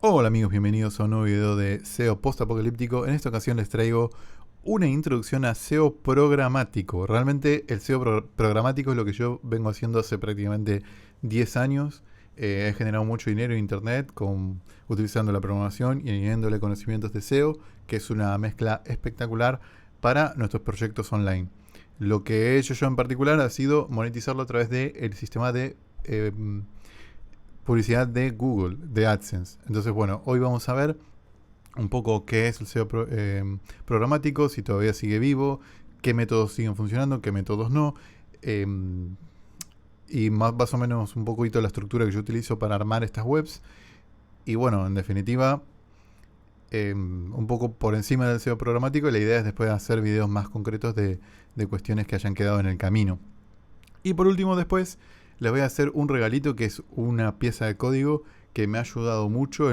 Hola amigos, bienvenidos a un nuevo video de SEO post-apocalíptico. En esta ocasión les traigo una introducción a SEO programático. Realmente el SEO programático es lo que yo vengo haciendo hace prácticamente 10 años. He generado mucho dinero en internet utilizando la programación y añadiéndole conocimientos de SEO, que es una mezcla espectacular para nuestros proyectos online. Lo que he hecho yo en particular ha sido monetizarlo a través del sistema de publicidad de Google, de AdSense. Entonces, bueno, hoy vamos a ver un poco qué es el SEO programático, si todavía sigue vivo, qué métodos siguen funcionando, qué métodos no, eh, y más o menos un poquito la estructura que yo utilizo para armar estas webs. Y bueno, en definitiva, un poco por encima del SEO programático, la idea es después hacer videos más concretos de cuestiones que hayan quedado en el camino. Y por último, después les voy a hacer un regalito que es una pieza de código que me ha ayudado mucho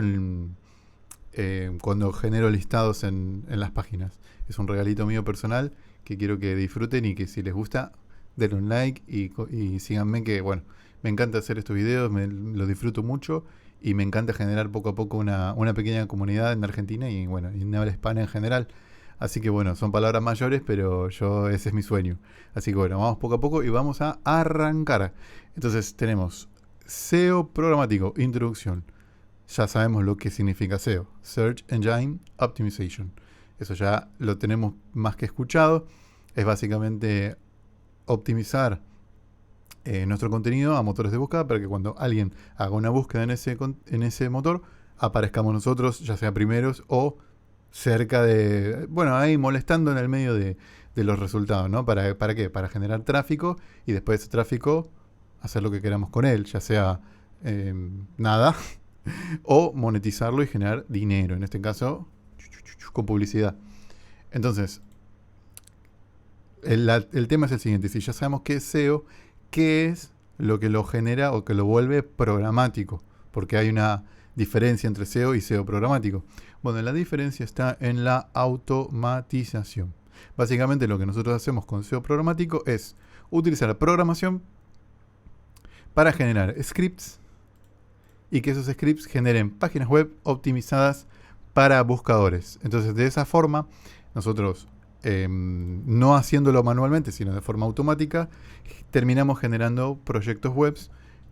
cuando genero listados en las páginas. Es un regalito mío personal que quiero que disfruten y que si les gusta, denle un like y síganme que, bueno, me encanta hacer estos videos, lo disfruto mucho y me encanta generar poco a poco una pequeña comunidad en Argentina y, bueno, en habla hispana en general. Así que bueno, son palabras mayores, pero ese es mi sueño. Así que bueno, vamos poco a poco y vamos a arrancar. Entonces tenemos SEO programático, introducción. Ya sabemos lo que significa SEO, Search Engine Optimization. Eso ya lo tenemos más que escuchado. Es básicamente optimizar nuestro contenido a motores de búsqueda para que cuando alguien haga una búsqueda en ese motor, aparezcamos nosotros, ya sea primeros o cerca de, bueno, ahí molestando en el medio de los resultados, ¿no? ¿Para qué? Para generar tráfico y después de ese tráfico hacer lo que queramos con él, ya sea nada, o monetizarlo y generar dinero, en este caso con publicidad. Entonces, el tema es el siguiente, si ya sabemos qué es SEO, ¿qué es lo que lo genera o que lo vuelve programático? Porque hay una diferencia entre SEO y SEO programático. Bueno, la diferencia está en la automatización. Básicamente lo que nosotros hacemos con SEO programático es utilizar la programación para generar scripts y que esos scripts generen páginas web optimizadas para buscadores. Entonces, de esa forma, nosotros, no haciéndolo manualmente, sino de forma automática, terminamos generando proyectos web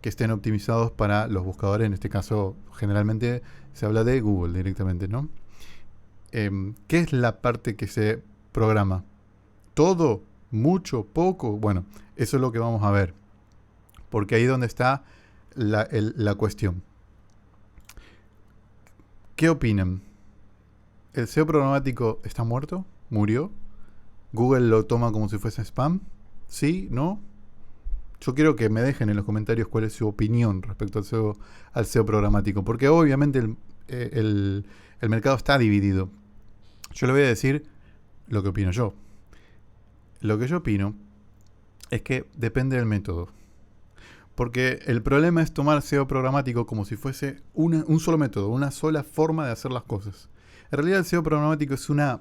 que estén optimizados para los buscadores. En este caso, generalmente se habla de Google directamente, ¿no? ¿Qué es la parte que se programa? ¿Todo? ¿Mucho? ¿Poco? Bueno, eso es lo que vamos a ver. Porque ahí es donde está la cuestión. ¿Qué opinan? ¿El SEO programático está muerto? ¿Murió? ¿Google lo toma como si fuese spam? ¿Sí? ¿No? Yo quiero que me dejen en los comentarios cuál es su opinión respecto al SEO programático, porque obviamente el mercado está dividido. Yo le voy a decir lo que opino yo. Lo que yo opino es que depende del método. Porque el problema es tomar SEO programático como si fuese un solo método, una sola forma de hacer las cosas. En realidad el SEO programático es una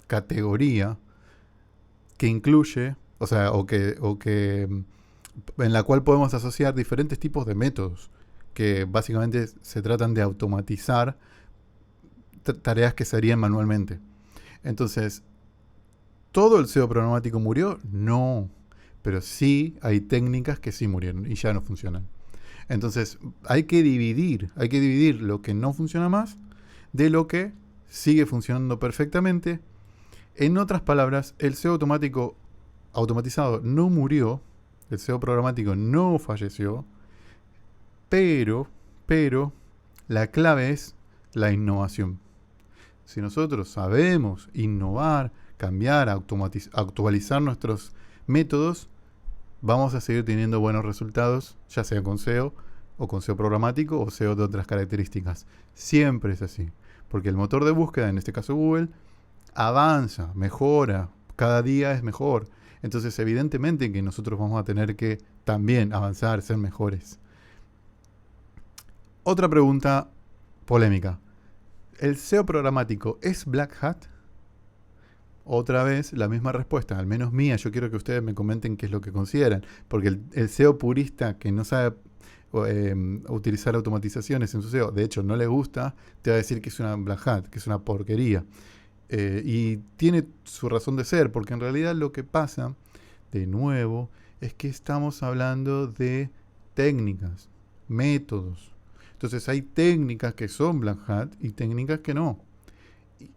categoría que incluye, en la cual podemos asociar diferentes tipos de métodos que básicamente se tratan de automatizar tareas que se harían manualmente. Entonces, ¿todo el SEO programático murió? No, pero sí hay técnicas que sí murieron y ya no funcionan. Entonces, hay que dividir lo que no funciona más de lo que sigue funcionando perfectamente. En otras palabras, el SEO automatizado no murió, el SEO programático no falleció, pero la clave es la innovación. Si nosotros sabemos innovar, cambiar, actualizar nuestros métodos, vamos a seguir teniendo buenos resultados, ya sea con SEO o con SEO programático o SEO de otras características. Siempre es así, porque el motor de búsqueda, en este caso Google, avanza, mejora, cada día es mejor. Entonces, evidentemente que nosotros vamos a tener que también avanzar, ser mejores. Otra pregunta polémica. ¿El SEO programático es Black Hat otra vez la misma respuesta, al menos mía. Yo quiero que ustedes me comenten qué es lo que consideran, porque el SEO purista que no sabe utilizar automatizaciones en su SEO, de hecho no le gusta, te va a decir que es una black hat, que es una porquería. Y tiene su razón de ser, porque en realidad lo que pasa, de nuevo, es que estamos hablando de técnicas, métodos. Entonces hay técnicas que son black hat y técnicas que no.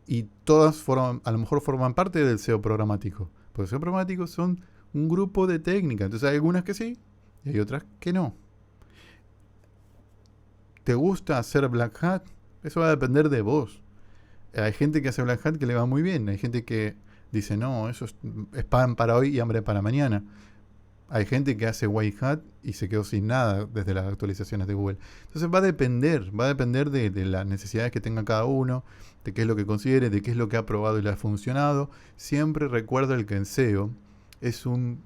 Y todas a lo mejor forman parte del SEO programático. Porque el SEO programático son un grupo de técnicas. Entonces hay algunas que sí y hay otras que no. ¿Te gusta hacer black hat? Eso va a depender de vos. Hay gente que hace black hat que le va muy bien. Hay gente que dice, no, eso es pan para hoy y hambre para mañana. Hay gente que hace white hat y se quedó sin nada desde las actualizaciones de Google. Entonces va a depender de las necesidades que tenga cada uno, de qué es lo que considere, de qué es lo que ha probado y le ha funcionado. Siempre recuerda el que en SEO son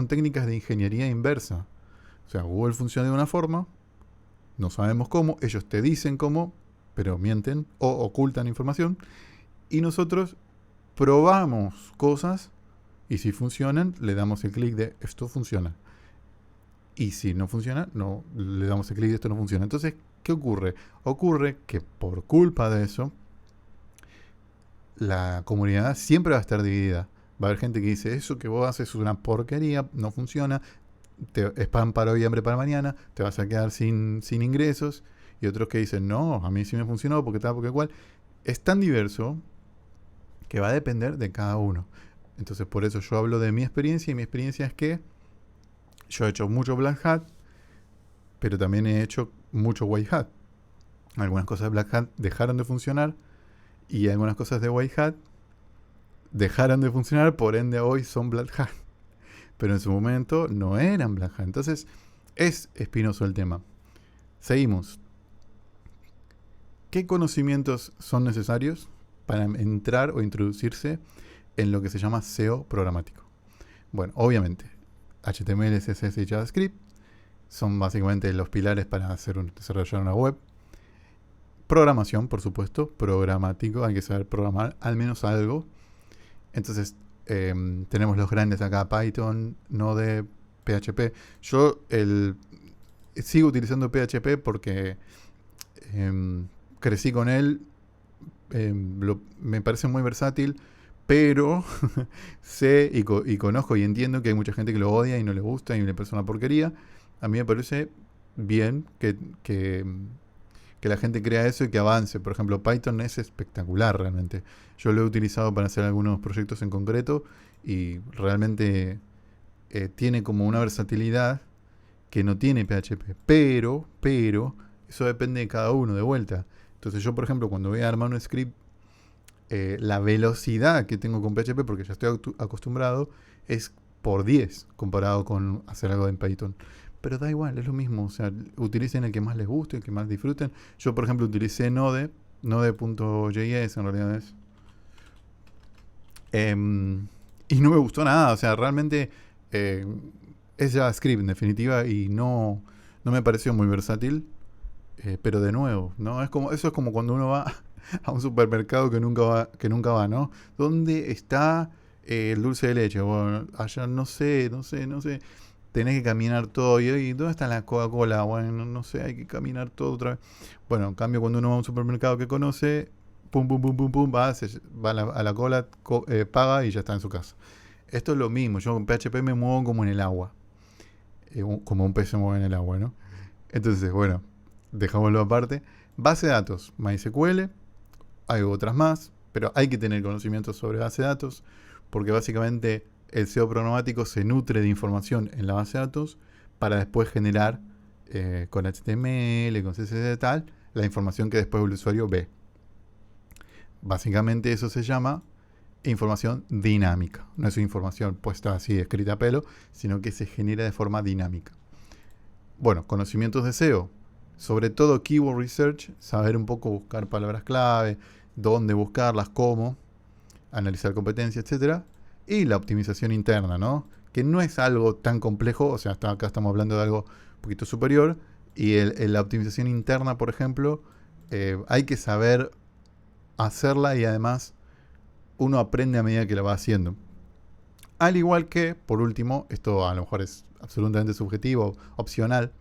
técnicas de ingeniería inversa. O sea, Google funciona de una forma, no sabemos cómo, ellos te dicen cómo, pero mienten o ocultan información, y nosotros probamos cosas y si funcionan, le damos el clic de esto funciona. Y si no funciona, no le damos el clic de esto no funciona. Entonces, ¿qué ocurre? Ocurre que por culpa de eso, la comunidad siempre va a estar dividida. Va a haber gente que dice, eso que vos haces es una porquería, no funciona, es pan para hoy y hambre para mañana, te vas a quedar sin ingresos. Y otros que dicen, no, a mí sí me funcionó, porque tal, porque cual. Es tan diverso que va a depender de cada uno. Entonces, por eso yo hablo de mi experiencia, y mi experiencia es que yo he hecho mucho black hat, pero también he hecho mucho white hat. Algunas cosas de black hat dejaron de funcionar y algunas cosas de white hat dejaron de funcionar, por ende hoy son black hat. Pero en su momento no eran black hat. Entonces, es espinoso el tema. Seguimos. ¿Qué conocimientos son necesarios para entrar o introducirse en lo que se llama SEO programático? Bueno, obviamente, HTML, CSS y JavaScript son básicamente los pilares para desarrollar una web. Programación, por supuesto, programático, hay que saber programar al menos algo. Entonces, tenemos los grandes acá, Python, Node, PHP. Yo sigo utilizando PHP porque crecí con él, me parece muy versátil, pero sé y conozco y entiendo que hay mucha gente que lo odia y no le gusta y le parece una porquería. A mí me parece bien que la gente crea eso y que avance. Por ejemplo, Python es espectacular realmente. Yo lo he utilizado para hacer algunos proyectos en concreto y realmente tiene como una versatilidad que no tiene PHP. Pero, eso depende de cada uno de vuelta. Entonces yo, por ejemplo, cuando voy a armar un script, la velocidad que tengo con PHP, porque ya estoy acostumbrado, es por 10 comparado con hacer algo en Python. Pero da igual, es lo mismo. O sea, utilicen el que más les guste, el que más disfruten. Yo, por ejemplo, utilicé Node.js en realidad es. Y no me gustó nada. O sea, realmente es JavaScript en definitiva y no me pareció muy versátil. Pero de nuevo, ¿no? Eso es como cuando uno va a un supermercado que nunca va, ¿no? ¿Dónde está el dulce de leche? Bueno, allá no sé. Tenés que caminar todo. ¿Y dónde está la Coca-Cola? Bueno, no sé, hay que caminar todo otra vez. Bueno, en cambio, cuando uno va a un supermercado que conoce, pum, va a la cola, paga y ya está en su casa. Esto es lo mismo. Yo con PHP me muevo como en el agua. Como un pez se mueve en el agua, ¿no? Entonces, bueno, dejámoslo aparte. Base de datos, MySQL, hay otras más, pero hay que tener conocimientos sobre base de datos, porque básicamente el SEO programático se nutre de información en la base de datos para después generar con HTML, con CSS y tal, la información que después el usuario ve. Básicamente eso se llama información dinámica. No es información puesta así, escrita a pelo, sino que se genera de forma dinámica. Bueno, conocimientos de SEO. Sobre todo keyword research, saber un poco buscar palabras clave, dónde buscarlas, cómo, analizar competencia, etcétera. Y la optimización interna, ¿no? Que no es algo tan complejo, o sea, acá estamos hablando de algo un poquito superior. Y la optimización interna, por ejemplo, hay que saber hacerla y además uno aprende a medida que lo va haciendo. Al igual que, por último, esto a lo mejor es absolutamente subjetivo, opcional,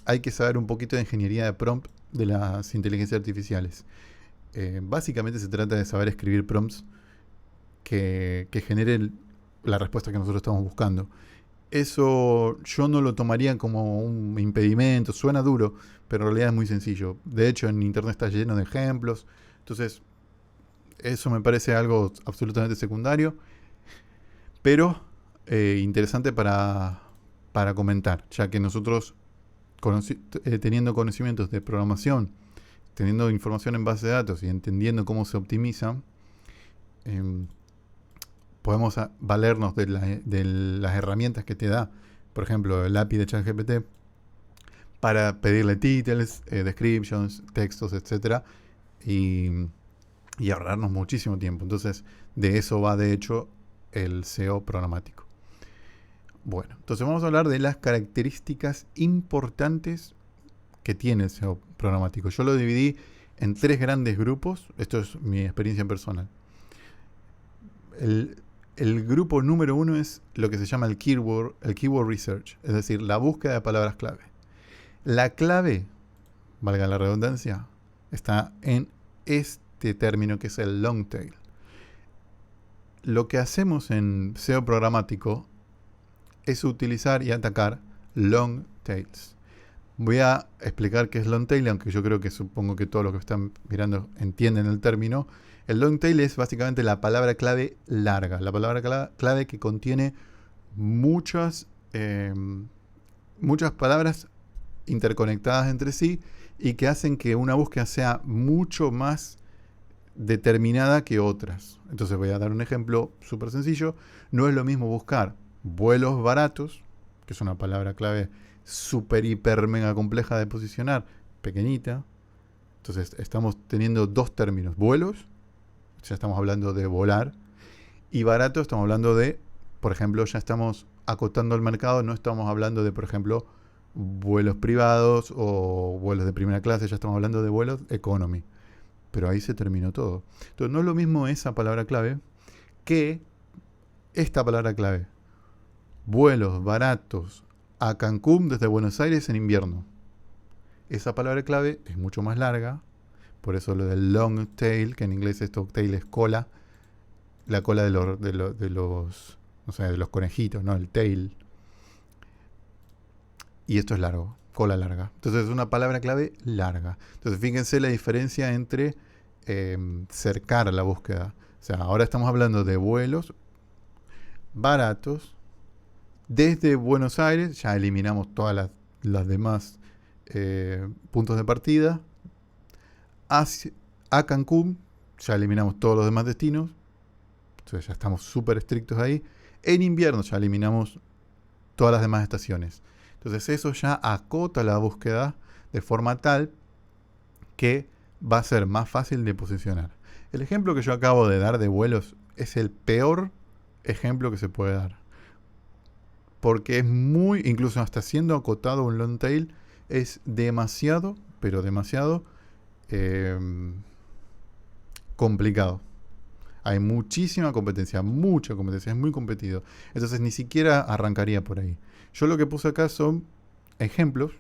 hay que saber un poquito de ingeniería de prompt de las inteligencias artificiales. Básicamente se trata de saber escribir prompts que generen la respuesta que nosotros estamos buscando. Eso yo no lo tomaría como un impedimento, suena duro, pero en realidad es muy sencillo. De hecho, en internet está lleno de ejemplos. Entonces, eso me parece algo absolutamente secundario, pero interesante para comentar, ya que nosotros, teniendo conocimientos de programación, teniendo información en base de datos y entendiendo cómo se optimiza, podemos valernos de las herramientas que te da, por ejemplo, el API de ChatGPT, para pedirle titles, descriptions, textos, etcétera, y ahorrarnos muchísimo tiempo. Entonces, de eso va, de hecho, el SEO programático. Bueno, entonces vamos a hablar de las características importantes que tiene el SEO programático. Yo lo dividí en 3 grandes grupos. Esto es mi experiencia personal. El grupo número 1 es lo que se llama el keyword research, es decir, la búsqueda de palabras clave. La clave, valga la redundancia, está en este término que es el long tail. Lo que hacemos en SEO programático es utilizar y atacar long tails. Voy a explicar qué es long tail, aunque yo creo que supongo que todos los que están mirando entienden el término. El long tail es básicamente la palabra clave larga, la palabra clave que contiene muchas palabras interconectadas entre sí y que hacen que una búsqueda sea mucho más determinada que otras. Entonces voy a dar un ejemplo súper sencillo. No es lo mismo buscar vuelos baratos, que es una palabra clave súper, hiper, mega compleja de posicionar, pequeñita. Entonces estamos teniendo 2 términos: vuelos, ya estamos hablando de volar, y barato estamos hablando de, por ejemplo, ya estamos acotando el mercado, no estamos hablando de, por ejemplo, vuelos privados o vuelos de primera clase, ya estamos hablando de vuelos economy. Pero ahí se terminó todo. Entonces no es lo mismo esa palabra clave que esta palabra clave: vuelos baratos a Cancún desde Buenos Aires en invierno. Esa palabra clave es mucho más larga, por eso lo del long tail, que en inglés esto tail es cola, la cola de los no sé, de los conejitos, ¿no? El tail. Y esto es largo, cola larga. Entonces es una palabra clave larga. Entonces fíjense la diferencia entre cercar la búsqueda. O sea, ahora estamos hablando de vuelos baratos desde Buenos Aires. Ya eliminamos todas las demás puntos de partida. A Cancún, ya eliminamos todos los demás destinos. Entonces ya estamos súper estrictos ahí. En invierno ya eliminamos todas las demás estaciones. Entonces eso ya acota la búsqueda de forma tal que va a ser más fácil de posicionar. El ejemplo que yo acabo de dar de vuelos es el peor ejemplo que se puede dar. Porque es muy, incluso hasta siendo acotado un long tail, es demasiado, pero demasiado complicado. Hay muchísima competencia, mucha competencia, es muy competido. Entonces ni siquiera arrancaría por ahí. Yo lo que puse acá son ejemplos,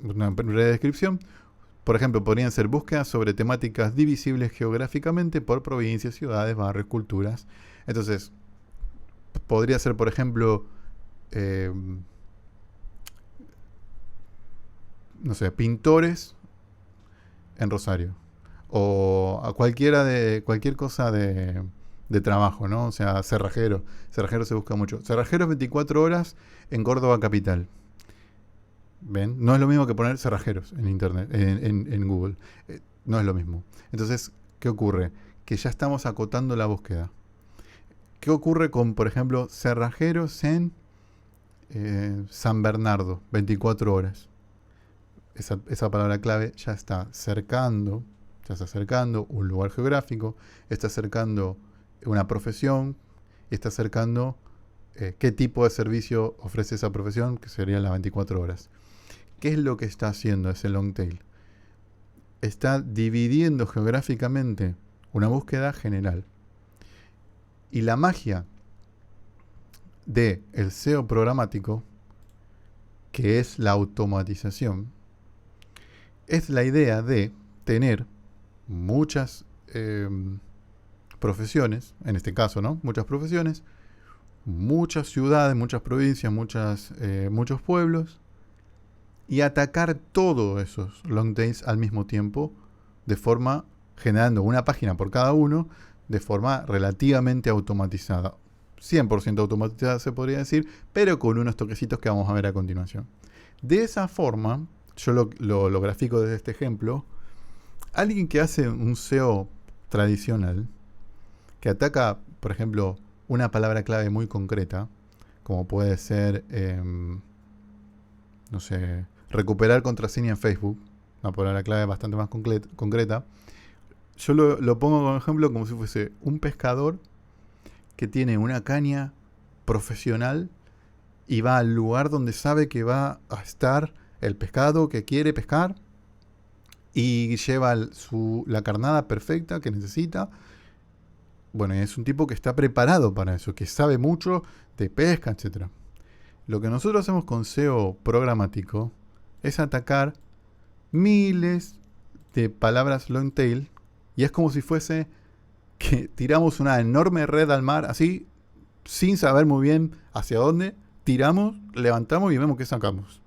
una breve descripción. Por ejemplo, podrían ser búsquedas sobre temáticas divisibles geográficamente por provincias, ciudades, barrios, culturas. Entonces, podría ser, por ejemplo, no sé, pintores en Rosario. O a cualquier cosa de trabajo, ¿no? O sea, cerrajero. Cerrajero se busca mucho. Cerrajeros 24 horas en Córdoba capital. ¿Ven? No es lo mismo que poner cerrajeros en internet, en Google. No es lo mismo. Entonces, ¿qué ocurre? Que ya estamos acotando la búsqueda. ¿Qué ocurre con, por ejemplo, cerrajeros en San Bernardo, 24 horas? Esa palabra clave ya está acercando un lugar geográfico, está acercando una profesión y está acercando qué tipo de servicio ofrece esa profesión, que serían las 24 horas. ¿Qué es lo que está haciendo ese long tail? está dividiendo geográficamente una búsqueda general. Y la magia del SEO programático, que es la automatización, es la idea de tener muchas profesiones, en este caso, ¿no? Muchas profesiones, muchas ciudades, muchas provincias, muchos pueblos, y atacar todos esos long tails al mismo tiempo, generando una página por cada uno, de forma relativamente automatizada. 100% automatizada se podría decir, pero con unos toquecitos que vamos a ver a continuación. De esa forma, yo lo grafico desde este ejemplo, alguien que hace un SEO tradicional, que ataca, por ejemplo, una palabra clave muy concreta, como puede ser, no sé, recuperar contraseña en Facebook, una palabra clave bastante más concreta. Yo lo pongo como ejemplo como si fuese un pescador que tiene una caña profesional y va al lugar donde sabe que va a estar el pescado que quiere pescar y lleva la carnada perfecta que necesita. Bueno, es un tipo que está preparado para eso, que sabe mucho de pesca, etc. Lo que nosotros hacemos con SEO programático es atacar miles de palabras long tail, y es como si fuese que tiramos una enorme red al mar, así, sin saber muy bien hacia dónde, tiramos, levantamos y vemos qué sacamos.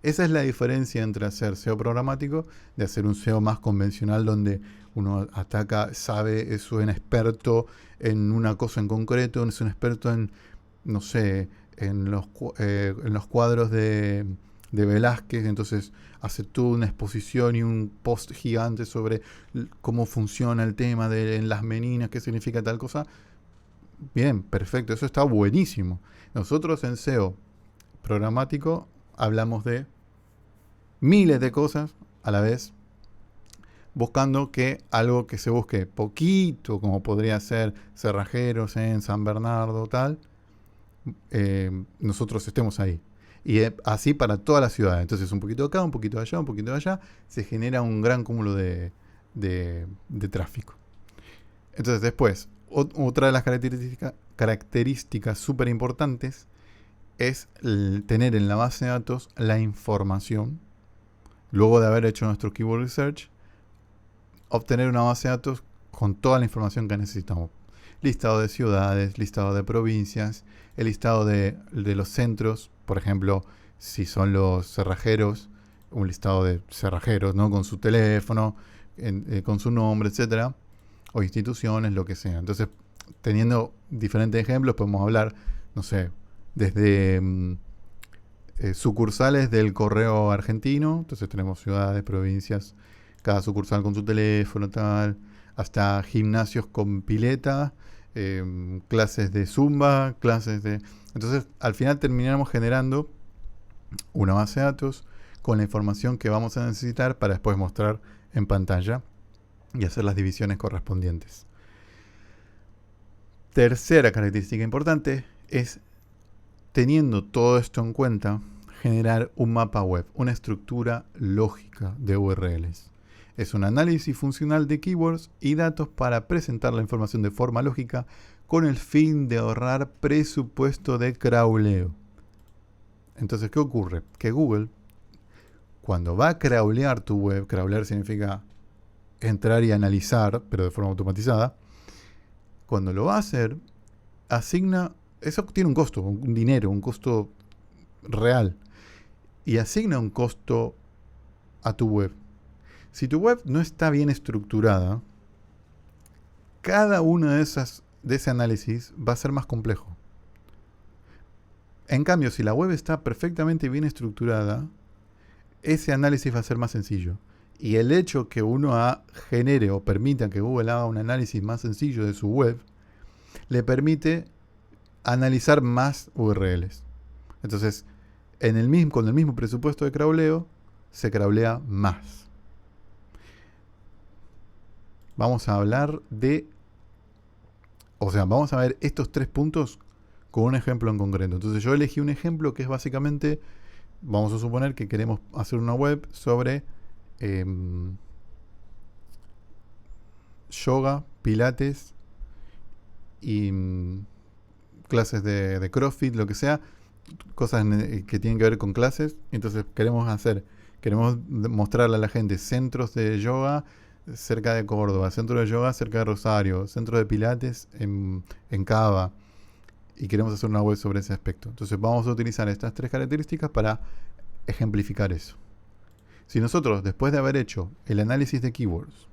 Esa es la diferencia entre hacer SEO programático de hacer un SEO más convencional, donde uno ataca, sabe, es un experto en una cosa en concreto, es un experto en, no sé, en los cuadros de Velázquez, entonces hace toda una exposición y un post gigante sobre cómo funciona el tema de en las meninas, qué significa tal cosa. Bien, perfecto, eso está buenísimo. Nosotros en SEO programático hablamos de miles de cosas a la vez, buscando que algo que se busque poquito, como podría ser cerrajeros en San Bernardo, tal, nosotros estemos ahí. Y así para toda la ciudad. Entonces un poquito acá, un poquito allá, un poquito allá, se genera un gran cúmulo de tráfico. Entonces después, otra de las características súper importantes es tener en la base de datos la información. Luego de haber hecho nuestro keyword research, obtener una base de datos con toda la información que necesitamos. Listado de ciudades, listado de provincias, el listado de los centros, por ejemplo, si son los cerrajeros, un listado de cerrajeros, ¿no? Con su teléfono, con su nombre, etcétera, o instituciones, lo que sea. Entonces, teniendo diferentes ejemplos, podemos hablar, no sé, desde sucursales del correo argentino, entonces tenemos ciudades, provincias, cada sucursal con su teléfono, tal, hasta gimnasios con pileta, clases de zumba, clases de... Entonces, al final terminamos generando una base de datos con la información que vamos a necesitar para después mostrar en pantalla y hacer las divisiones correspondientes. Tercera característica importante es, teniendo todo esto en cuenta, generar un mapa web, una estructura lógica de URLs. Es un análisis funcional de keywords y datos para presentar la información de forma lógica con el fin de ahorrar presupuesto de crawleo. Entonces, ¿qué ocurre? Que Google, cuando va a crawlear tu web, crawlear significa entrar y analizar, pero de forma automatizada, cuando lo va a hacer, asigna, eso tiene un costo, un dinero, un costo real, y asigna un costo a tu web. Si tu web no está bien estructurada, cada uno de ese análisis va a ser más complejo. En cambio, si la web está perfectamente bien estructurada, ese análisis va a ser más sencillo. Y el hecho que uno genere o permita que Google haga un análisis más sencillo de su web, le permite analizar más URLs. Entonces, con el mismo presupuesto de crawleo, se crawlea más. Vamos a vamos a ver estos 3 puntos con un ejemplo en concreto. Entonces yo elegí un ejemplo que es básicamente, vamos a suponer que queremos hacer una web sobre yoga, pilates y clases de CrossFit, lo que sea, cosas que tienen que ver con clases. Entonces queremos mostrarle a la gente centros de yoga cerca de Córdoba, centro de yoga cerca de Rosario, centro de pilates en Cava, y queremos hacer una web sobre ese aspecto. Entonces vamos a utilizar estas 3 características para ejemplificar eso. Si nosotros, después de haber hecho el análisis de keywords,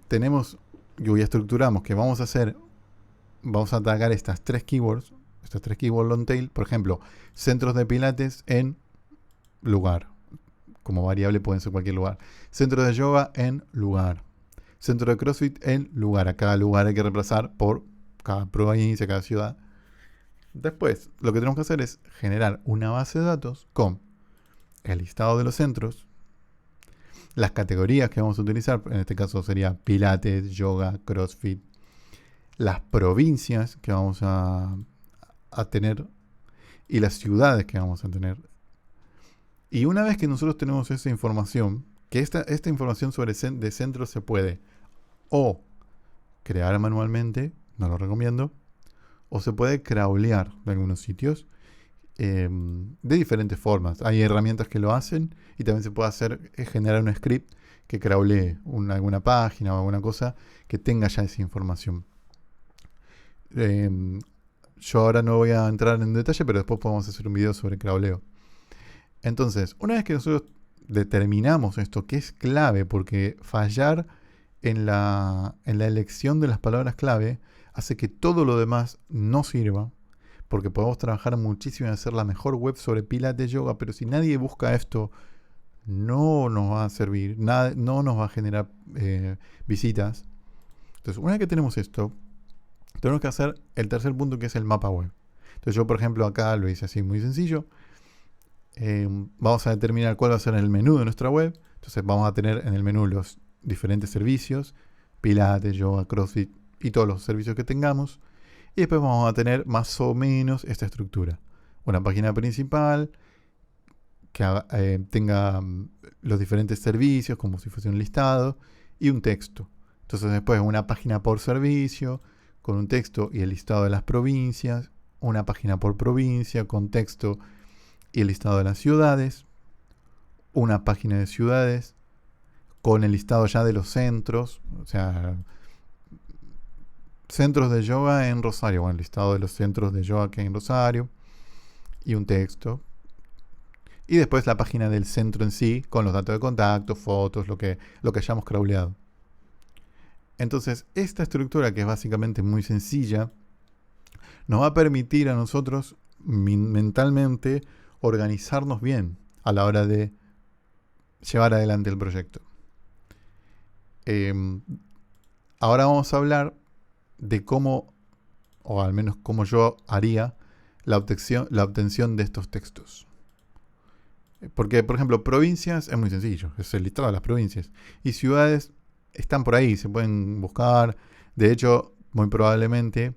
tenemos y estructuramos que vamos a atacar estas 3 keywords long tail, por ejemplo, centros de pilates en lugar, como variable pueden ser cualquier lugar, centro de yoga en lugar, centro de CrossFit en lugar. A cada lugar hay que reemplazar por cada provincia, cada ciudad. Después, lo que tenemos que hacer es generar una base de datos con el listado de los centros, las categorías que vamos a utilizar, en este caso sería pilates, yoga, CrossFit, las provincias que vamos a tener y las ciudades que vamos a tener. Y una vez que nosotros tenemos esa información, que esta información sobre de centros se puede o crear manualmente, no lo recomiendo, o se puede crawlear de algunos sitios de diferentes formas. Hay herramientas que lo hacen y también se puede hacer generar un script que crawlee alguna página o alguna cosa que tenga ya esa información. Yo ahora no voy a entrar en detalle, pero después podemos hacer un video sobre crawleo. Entonces, una vez que nosotros determinamos esto, que es clave, porque fallar en la elección de las palabras clave hace que todo lo demás no sirva, porque podemos trabajar muchísimo en hacer la mejor web sobre pilates, yoga, pero si nadie busca esto, no nos va a servir, no nos va a generar visitas. Entonces, una vez que tenemos esto, tenemos que hacer el tercer punto, que es el mapa web. Entonces yo, por ejemplo, acá lo hice así muy sencillo. Vamos a determinar cuál va a ser el menú de nuestra web. Entonces vamos a tener en el menú los diferentes servicios, pilates, yoga, CrossFit y todos los servicios que tengamos. Y después vamos a tener más o menos esta estructura. Una página principal que tenga los diferentes servicios como si fuese un listado y un texto. Entonces después una página por servicio con un texto y el listado de las provincias, una página por provincia con texto y el listado de las ciudades, una página de ciudades con el listado ya de los centros, o sea, centros de yoga en Rosario, bueno, el listado de los centros de yoga que hay en Rosario y un texto. Y después la página del centro en sí con los datos de contacto, fotos, lo que hayamos crawleado. Entonces, esta estructura, que es básicamente muy sencilla, nos va a permitir a nosotros mentalmente organizarnos bien a la hora de llevar adelante el proyecto. Ahora vamos a hablar de cómo, o al menos cómo yo haría la obtención de estos textos. Porque, por ejemplo, provincias es muy sencillo, es el listado de las provincias. Y ciudades están por ahí, se pueden buscar. De hecho, muy probablemente,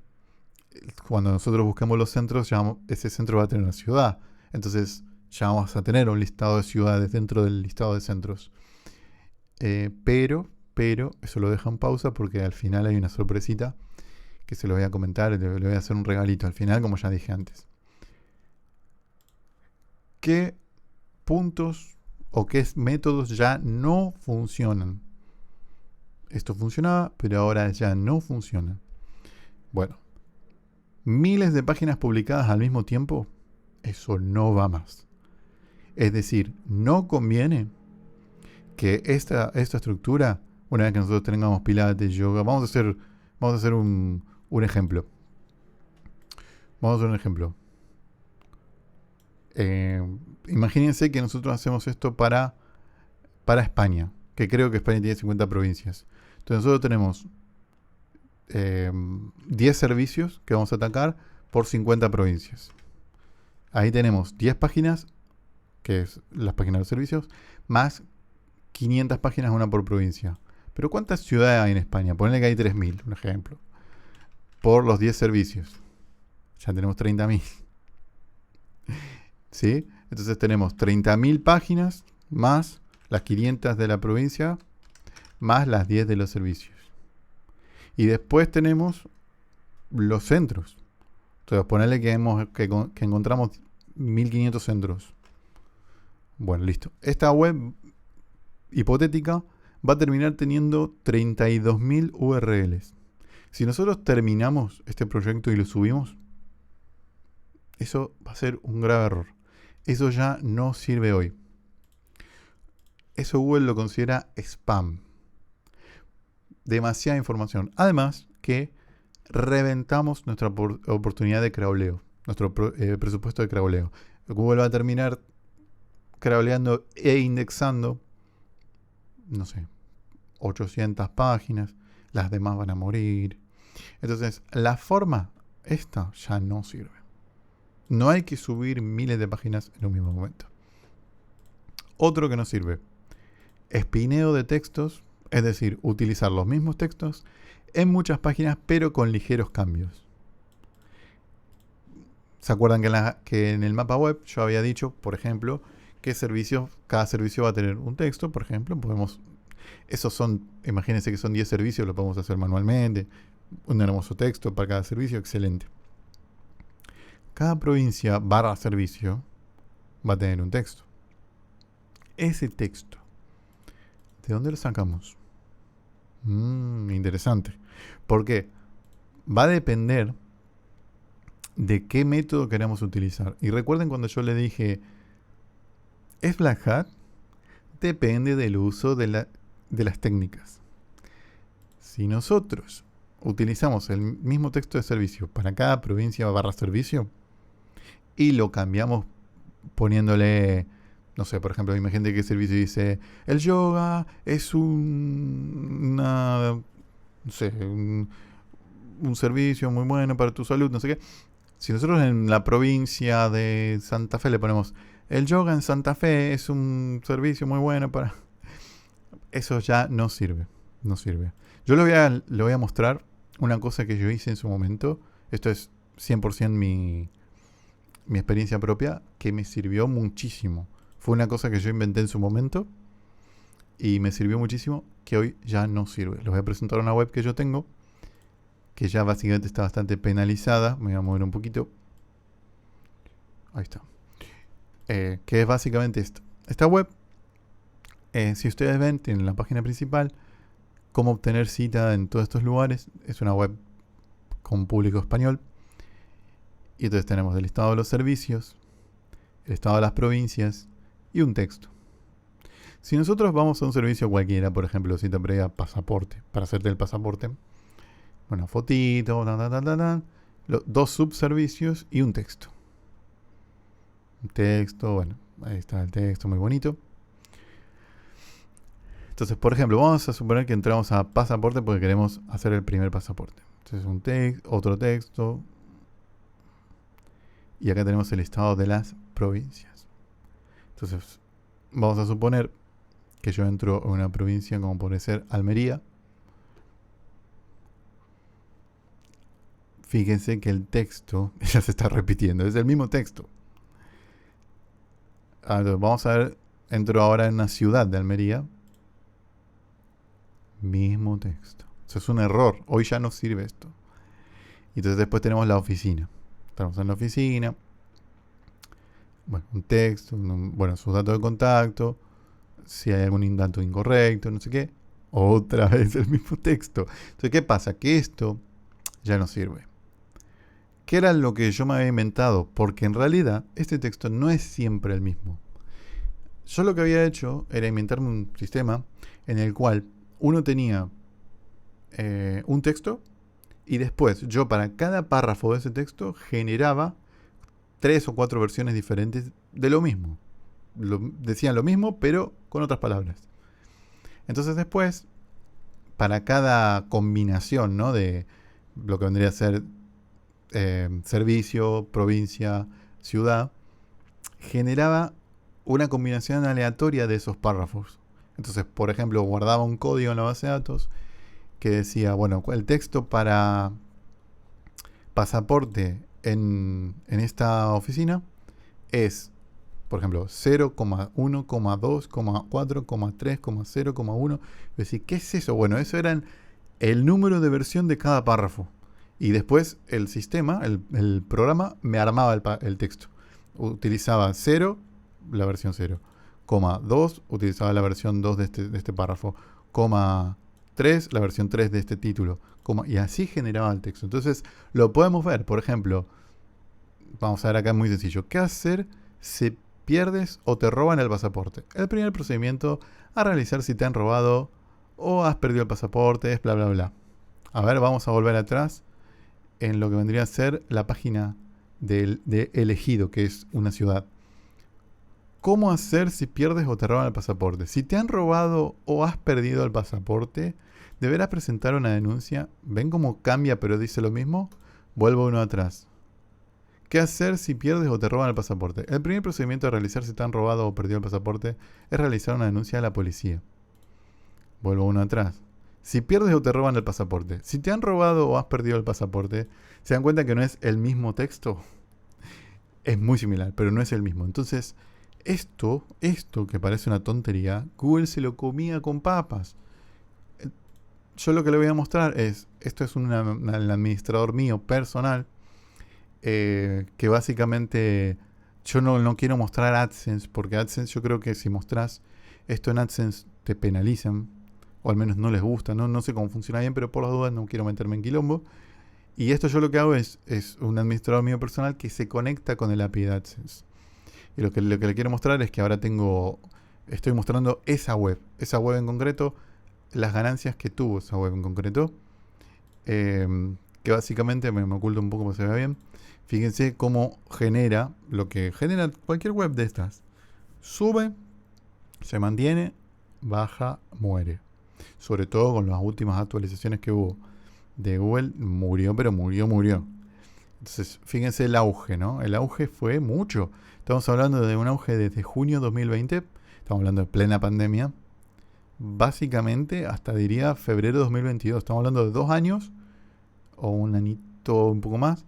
cuando nosotros busquemos los centros, ese centro va a tener una ciudad. Entonces, ya vamos a tener un listado de ciudades dentro del listado de centros. Pero, eso lo dejo en pausa porque al final hay una sorpresita que se lo voy a comentar, le voy a hacer un regalito al final, como ya dije antes. ¿Qué puntos o qué métodos ya no funcionan? Esto funcionaba, pero ahora ya no funciona. Bueno, miles de páginas publicadas al mismo tiempo, eso no va más. Es decir, no conviene que esta estructura, una vez que nosotros tengamos pilates, yoga, vamos a hacer un ejemplo. Vamos a hacer un ejemplo. Imagínense que nosotros hacemos esto para España, que creo que España tiene 50 provincias. Entonces nosotros tenemos 10 servicios que vamos a atacar por 50 provincias. Ahí tenemos 10 páginas, que es las páginas de los servicios, más 500 páginas, una por provincia. Pero ¿cuántas ciudades hay en España? Ponle que hay 3.000, un ejemplo. Por los 10 servicios. Ya tenemos 30.000. ¿Sí? Entonces tenemos 30.000 páginas más las 500 de la provincia, más las 10 de los servicios. Y después tenemos los centros. Entonces, ponerle que encontramos 1500 centros. Bueno, listo. Esta web hipotética va a terminar teniendo 32.000 URLs. Si nosotros terminamos este proyecto y lo subimos, eso va a ser un grave error. Eso ya no sirve hoy. Eso Google lo considera spam. Demasiada información. Además que reventamos nuestra oportunidad de crawleo, nuestro presupuesto de crawleo. Google va a terminar crawleando e indexando, no sé, 800 páginas. Las demás van a morir. Entonces, la forma, esta ya no sirve. No hay que subir miles de páginas en un mismo momento. Otro que no sirve, espineo de textos, es decir, utilizar los mismos textos en muchas páginas, pero con ligeros cambios. ¿Se acuerdan que en el mapa web yo había dicho, por ejemplo, que cada servicio va a tener un texto? Por ejemplo, imagínense que son 10 servicios, lo podemos hacer manualmente, un hermoso texto para cada servicio, excelente. Cada provincia / servicio va a tener un texto. Ese texto, ¿de dónde lo sacamos? Interesante. Porque va a depender de qué método queremos utilizar. Y recuerden cuando yo le dije, ¿es Black Hat? Depende del uso de las técnicas. Si nosotros utilizamos el mismo texto de servicio para cada provincia / servicio y lo cambiamos poniéndole, no sé, por ejemplo, imagínate que el servicio dice, el yoga es un servicio muy bueno para tu salud, no sé qué. Si nosotros en la provincia de Santa Fe le ponemos, el yoga en Santa Fe es un servicio muy bueno para... Eso ya no sirve. No sirve. Yo le voy a mostrar una cosa que yo hice en su momento. Esto es 100% mi experiencia propia, que me sirvió muchísimo. Fue una cosa que yo inventé en su momento y me sirvió muchísimo, que hoy ya no sirve. Les voy a presentar una web que yo tengo, que ya básicamente está bastante penalizada. Me voy a mover un poquito. Ahí está. Que es básicamente esto. Esta web, si ustedes ven, tiene la página principal, cómo obtener cita en todos estos lugares. Es una web con público español. Y entonces tenemos el listado de los servicios, el estado de las provincias y un texto. Si nosotros vamos a un servicio cualquiera, por ejemplo, cita previa pasaporte, para hacerte el pasaporte, bueno, fotito, dos subservicios y un texto. Un texto, bueno, ahí está el texto muy bonito. Entonces, por ejemplo, vamos a suponer que entramos a pasaporte porque queremos hacer el primer pasaporte. Entonces, otro texto. Y acá tenemos el listado de las provincias. Entonces, vamos a suponer que yo entro en una provincia como puede ser Almería. Fíjense que el texto ya se está repitiendo. Es el mismo texto. Entonces, vamos a ver, entro ahora en una ciudad de Almería. Mismo texto. Eso es un error. Hoy ya no sirve esto. Y entonces después tenemos la oficina. Estamos en la oficina. Bueno, un texto, sus datos de contacto, si hay algún dato incorrecto, no sé qué. Otra vez el mismo texto. Entonces, ¿qué pasa? Que esto ya no sirve. ¿Qué era lo que yo me había inventado? Porque en realidad este texto no es siempre el mismo. Yo lo que había hecho era inventarme un sistema en el cual uno tenía un texto y después yo para cada párrafo de ese texto generaba 3 o 4 versiones diferentes de lo mismo. Decían lo mismo, pero con otras palabras. Entonces después, para cada combinación, ¿no?, de lo que vendría a ser servicio, provincia, ciudad, generaba una combinación aleatoria de esos párrafos. Entonces, por ejemplo, guardaba un código en la base de datos que decía, bueno, el texto para pasaporte en esta oficina es, por ejemplo, 0,1, 2, 4, 3, 0, 1. Es decir, ¿qué es eso? Bueno, eso eran el número de versión de cada párrafo. Y después el sistema, el programa, me armaba el texto. Utilizaba 0, la versión 0. 2, utilizaba la versión 2 de este párrafo. 3, la versión 3 de este título. Y así generaba el texto. Entonces, lo podemos ver. Por ejemplo, vamos a ver acá, muy sencillo. ¿Qué hacer si pierdes o te roban el pasaporte? El primer procedimiento a realizar si te han robado o has perdido el pasaporte es bla, bla, bla. A ver, vamos a volver atrás en lo que vendría a ser la página de elegido, que es una ciudad. ¿Cómo hacer si pierdes o te roban el pasaporte? Si te han robado o has perdido el pasaporte, deberás presentar una denuncia. ¿Ven cómo cambia pero dice lo mismo? Vuelvo uno atrás. ¿Qué hacer si pierdes o te roban el pasaporte? El primer procedimiento a realizar si te han robado o perdido el pasaporte es realizar una denuncia a la policía. Vuelvo uno atrás. Si pierdes o te roban el pasaporte. Si te han robado o has perdido el pasaporte, ¿se dan cuenta que no es el mismo texto? Es muy similar, pero no es el mismo. Entonces, esto que parece una tontería, Google se lo comía con papas. Yo lo que le voy a mostrar es, esto es el administrador mío personal, que básicamente yo no quiero mostrar AdSense, porque AdSense yo creo que si mostrás esto en AdSense te penalizan, o al menos no les gusta, no sé cómo funciona bien, pero por las dudas no quiero meterme en quilombo. Y esto yo lo que hago es un administrador mío personal que se conecta con el API de AdSense. Y lo que le quiero mostrar es que ahora estoy mostrando esa web en concreto, las ganancias que tuvo esa web en concreto, que básicamente me oculto un poco para que se vea bien. Fíjense cómo genera lo que genera cualquier web de estas. Sube, se mantiene, baja, muere. Sobre todo con las últimas actualizaciones que hubo de Google, murió. Entonces, fíjense el auge, ¿no? El auge fue mucho. Estamos hablando de un auge desde junio 2020, estamos hablando de plena pandemia, básicamente hasta diría febrero 2022. Estamos hablando de 2 años, o un añito un poco más,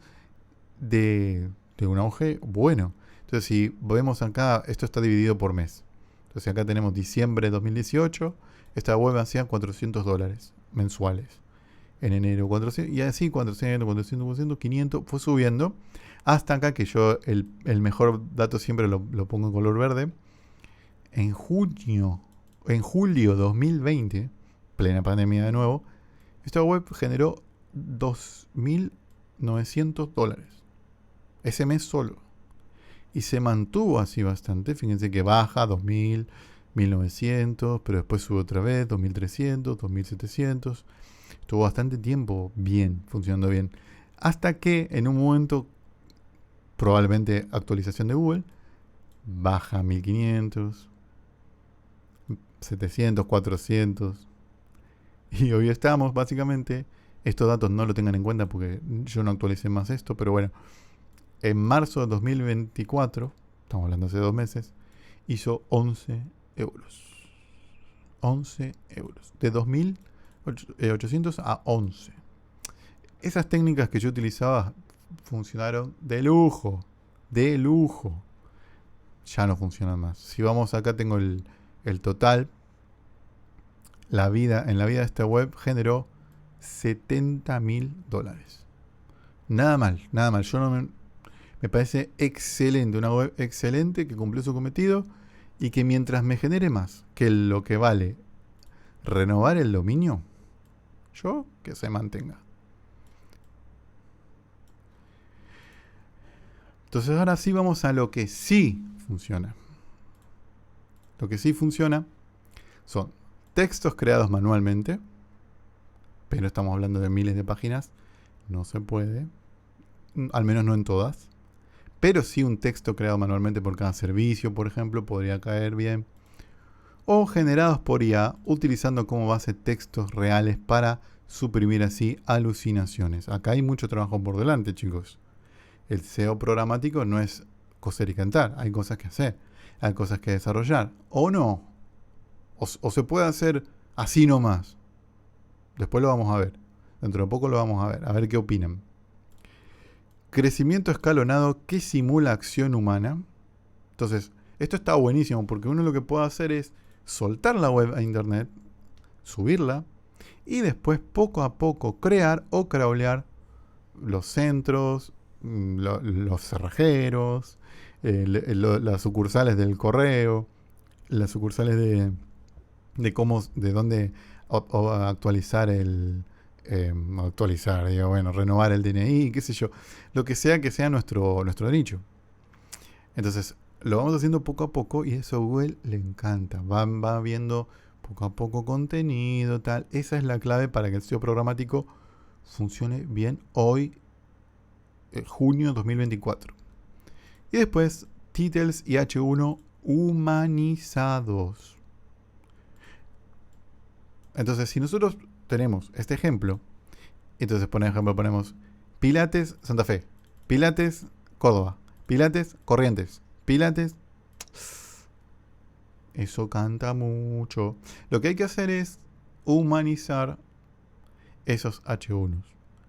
de un auge bueno. Entonces, si vemos acá, esto está dividido por mes. Entonces, acá tenemos diciembre de 2018, esta web hacía $400 mensuales. En enero 400, y así 400, 500, fue subiendo. Hasta acá, que yo el mejor dato siempre lo pongo en color verde. En julio 2020, plena pandemia de nuevo, esta web generó $2.900. Ese mes solo. Y se mantuvo así bastante. Fíjense que baja 2.000, 1.900, pero después sube otra vez, 2.300, 2.700. Estuvo bastante tiempo bien, funcionando bien. Hasta que en un momento, probablemente actualización de Google, baja 1.500, 700, 400. Y hoy estamos, básicamente, estos datos no lo tengan en cuenta porque yo no actualicé más esto, pero bueno, en marzo de 2024, estamos hablando hace 2 meses, hizo 11 euros. 11 euros. De 2.800 a 11. Esas técnicas que yo utilizaba funcionaron de lujo. De lujo. Ya no funcionan más. Si vamos acá, tengo el total. En la vida de esta web generó $70.000. Nada mal. Me parece excelente. Una web excelente que cumplió su cometido y que mientras me genere más que lo que vale renovar el dominio, que se mantenga. Entonces ahora sí vamos a lo que sí funciona. Lo que sí funciona son textos creados manualmente, pero estamos hablando de miles de páginas. No se puede, al menos no en todas. Pero sí un texto creado manualmente por cada servicio, por ejemplo, podría caer bien. O generados por IA, utilizando como base textos reales para suprimir así alucinaciones. Acá hay mucho trabajo por delante, chicos. El SEO programático no es coser y cantar. Hay cosas que hacer, hay cosas que desarrollar. O no. O se puede hacer así nomás. Después lo vamos a ver. Dentro de poco lo vamos a ver. A ver qué opinan. Crecimiento escalonado que simula acción humana. Entonces, Esto está buenísimo porque uno lo que puede hacer es soltar la web a internet, subirla y después poco a poco crear o crawlear los centros, los cerrajeros, las sucursales del correo, las sucursales de dónde actualizar digo, bueno, renovar el DNI, qué sé yo, lo que sea nuestro nicho. Entonces, lo vamos haciendo poco a poco y eso a Google le encanta. Va viendo poco a poco contenido, tal. Esa es la clave para que el SEO programático funcione bien hoy, junio 2024. Y después, titles y H1 humanizados. Entonces, si nosotros tenemos este ejemplo, entonces por ejemplo ponemos Pilates Santa Fe, Pilates Córdoba, Pilates Corrientes, Pilates... Eso canta mucho. Lo que hay que hacer es humanizar esos H1s.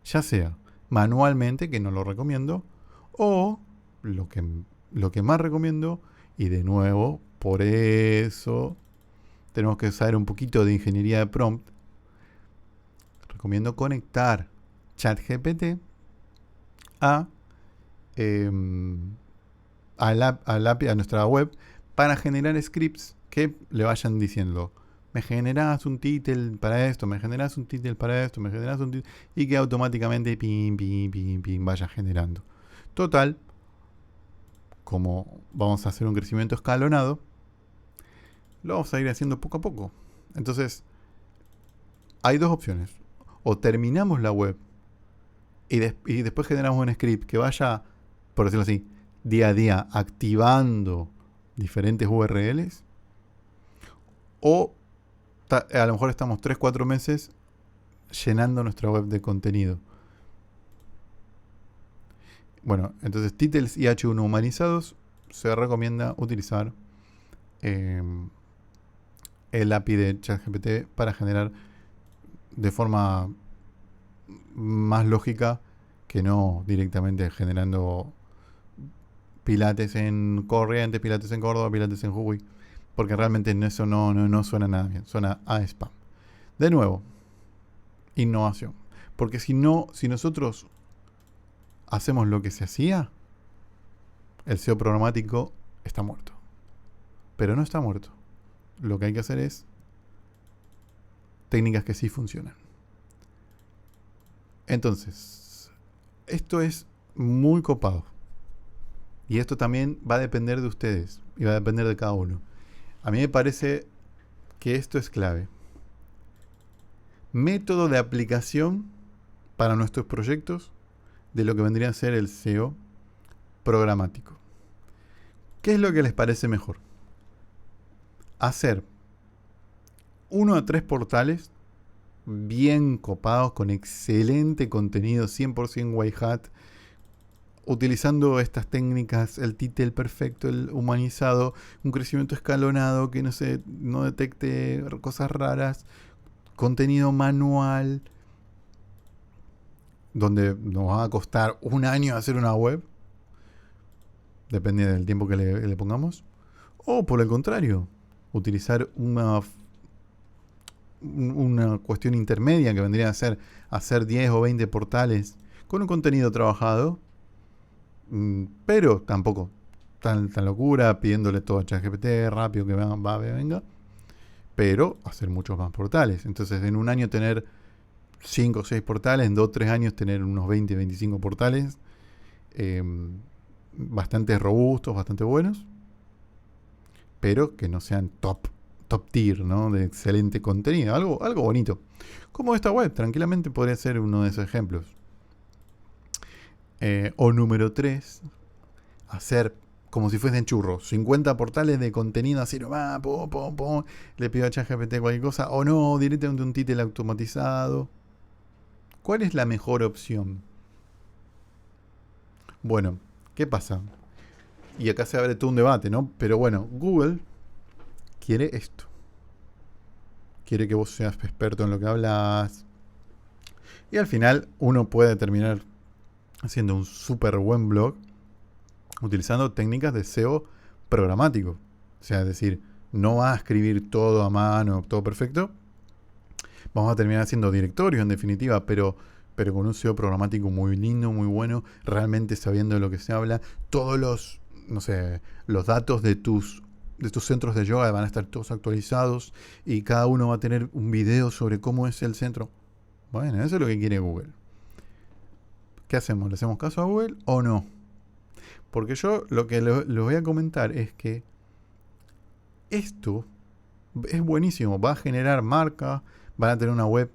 Ya sea manualmente, que no lo recomiendo, o lo que más recomiendo, y de nuevo, por eso tenemos que saber un poquito de ingeniería de prompt. Recomiendo conectar ChatGPT a, a nuestra web para generar scripts que le vayan diciendo: me generas un título para esto, me generas un título para esto, me generas un título, y que automáticamente pim, vaya generando. Total, como vamos a hacer un crecimiento escalonado, lo vamos a ir haciendo poco a poco. Entonces, hay dos opciones. O terminamos la web y después generamos un script que vaya, por decirlo así, día a día activando diferentes URLs. O a lo mejor estamos 3-4 meses llenando nuestra web de contenido. Bueno, entonces titles y H1 humanizados se recomienda utilizar el API de ChatGPT para generar de forma más lógica que no directamente generando Pilates en Corrientes, Pilates en Córdoba, Pilates en Jujuy, porque realmente eso no suena nada bien, suena a spam. De nuevo, innovación. Porque si nosotros hacemos lo que se hacía, el SEO programático está muerto. Pero no está muerto. Lo que hay que hacer es técnicas que sí funcionan. Entonces, esto es muy copado. Y esto también va a depender de ustedes y va a depender de cada uno. A mí me parece que esto es clave. Método de aplicación para nuestros proyectos de lo que vendría a ser el SEO programático. ¿Qué es lo que les parece mejor? Hacer 1 a 3 portales bien copados con excelente contenido 100% white hat, utilizando estas técnicas, el title perfecto, el humanizado, un crecimiento escalonado que no detecte cosas raras, contenido manual, donde nos va a costar un año hacer una web, depende del tiempo que le pongamos, o por el contrario, utilizar una cuestión intermedia que vendría a ser hacer 10 o 20 portales con un contenido trabajado, pero tampoco tan locura, pidiéndole todo a ChatGPT rápido que venga, pero hacer muchos más portales. Entonces, en un año tener 5 o 6 portales, en 2 o 3 años tener unos 20, 25 portales, bastante robustos, bastante buenos, pero que no sean top tier, ¿no? De excelente contenido, algo bonito. Como esta web, tranquilamente podría ser uno de esos ejemplos. O número 3, hacer como si fuesen churros, 50 portales de contenido así nomás, le pido a ChatGPT cualquier cosa, o no, directamente un título automatizado. ¿Cuál es la mejor opción? Bueno, ¿qué pasa? Y acá se abre todo un debate, ¿no? Pero bueno, Google quiere esto. Quiere que vos seas experto en lo que hablas. Y al final uno puede terminar haciendo un súper buen blog utilizando técnicas de SEO programático. O sea, es decir, no va a escribir todo a mano, todo perfecto. Vamos a terminar haciendo directorios en definitiva, pero con un SEO programático muy lindo, muy bueno, realmente sabiendo de lo que se habla. Todos los, no sé, los datos de tus centros de yoga van a estar todos actualizados y cada uno va a tener un video sobre cómo es el centro. Bueno, eso es lo que quiere Google. ¿Qué hacemos? ¿Le hacemos caso a Google o no? Porque yo lo que les voy a comentar es que esto es buenísimo. Va a generar marca, van a tener una web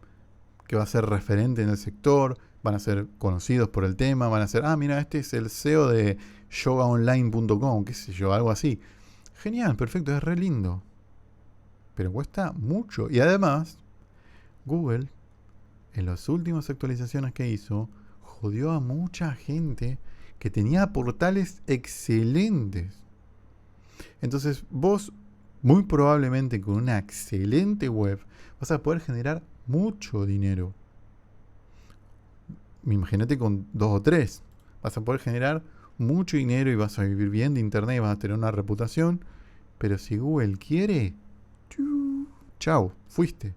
que va a ser referente en el sector, van a ser conocidos por el tema, van a ser, mira, este es el CEO de yogaonline.com, qué sé yo, algo así. Genial, perfecto, es re lindo. Pero cuesta mucho. Y además, Google, en las últimas actualizaciones que hizo, jodió a mucha gente que tenía portales excelentes. Entonces, vos, muy probablemente con una excelente web, vas a poder generar mucho dinero. Imagínate con 2 o 3. Vas a poder generar mucho dinero y vas a vivir bien de internet y vas a tener una reputación. Pero si Google quiere, chao, fuiste.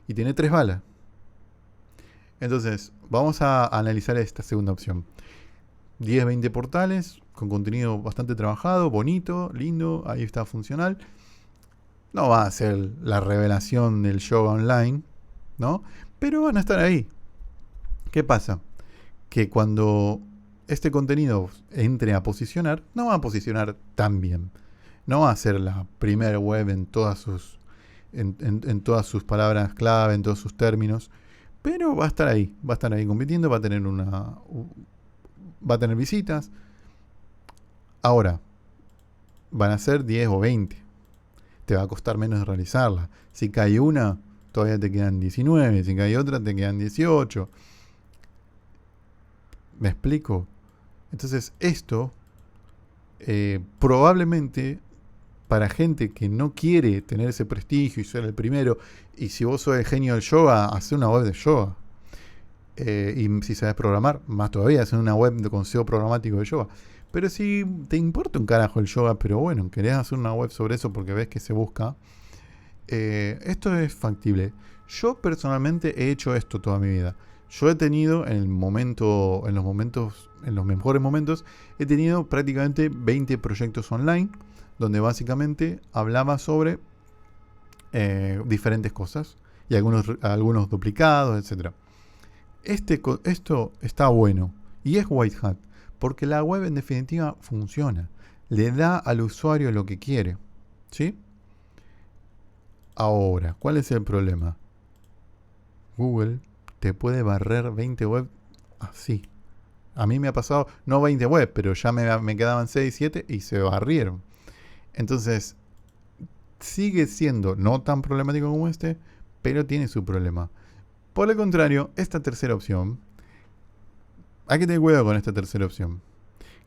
Y tiene 3 balas. Entonces, vamos a analizar esta segunda opción. 10, 20 portales con contenido bastante trabajado, bonito, lindo, ahí está funcional. No va a ser la revelación del yoga online, ¿no? Pero van a estar ahí. ¿Qué pasa? Que cuando este contenido entre a posicionar, no va a posicionar tan bien. No va a ser la primera web en todas sus todas sus palabras clave, en todos sus términos, pero va a estar ahí compitiendo, va a tener visitas. Ahora, van a ser 10 o 20. Te va a costar menos realizarla. Si cae una, todavía te quedan 19. Si cae otra, te quedan 18. ¿Me explico? Entonces, esto probablemente para gente que no quiere tener ese prestigio y ser el primero, y si vos sos el genio del yoga, hacé una web de yoga. Y si sabes programar, más todavía, hacer una web con SEO programático de yoga. Pero si te importa un carajo el yoga, pero bueno, querés hacer una web sobre eso porque ves que se busca, esto es factible. Yo personalmente he hecho esto toda mi vida. Yo he tenido en los mejores momentos, he tenido prácticamente 20 proyectos online, donde básicamente hablaba sobre diferentes cosas y algunos duplicados, etc. Esto está bueno y es White Hat, porque la web en definitiva funciona. Le da al usuario lo que quiere. ¿Sí? Ahora, ¿cuál es el problema? Google te puede barrer 20 web así. A mí me ha pasado, no 20 web, pero ya me quedaban 6, 7 y se barrieron. Entonces, sigue siendo no tan problemático como este, pero tiene su problema. Por el contrario, esta tercera opción, hay que tener cuidado con esta tercera opción.